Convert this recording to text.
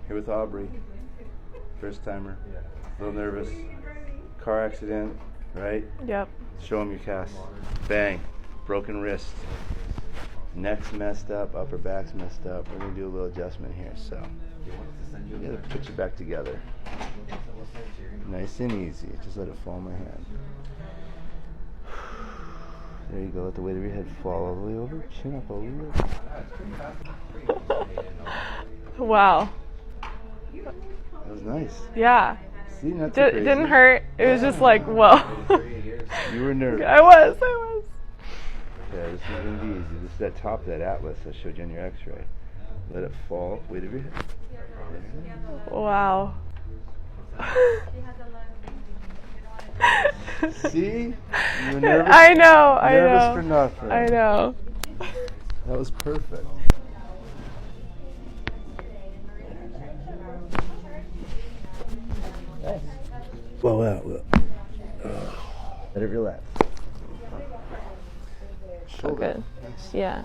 Here with Aubrey. First timer. A little nervous. Car accident, right? Yep. Show him your cast. Bang. Broken wrist. Neck's messed up, upper back's messed up. We're going to do a little adjustment here, so. You gotta put you back together. Nice and easy. Just let it fall in my hand. There you go. Let the weight of your head fall all the way over. Chin up a little. Wow. That was nice. Yeah. See, not too crazy. It didn't hurt. It was just like, whoa. You were nervous. I was. Yeah, this is going to be easy. This is that top of that atlas I showed you on your x-ray. Let it fall. Weight of your head. Wow. See? You were nervous. I know. Nervous for nothing. I know. That was perfect. Well, let it relax. So good. Yeah.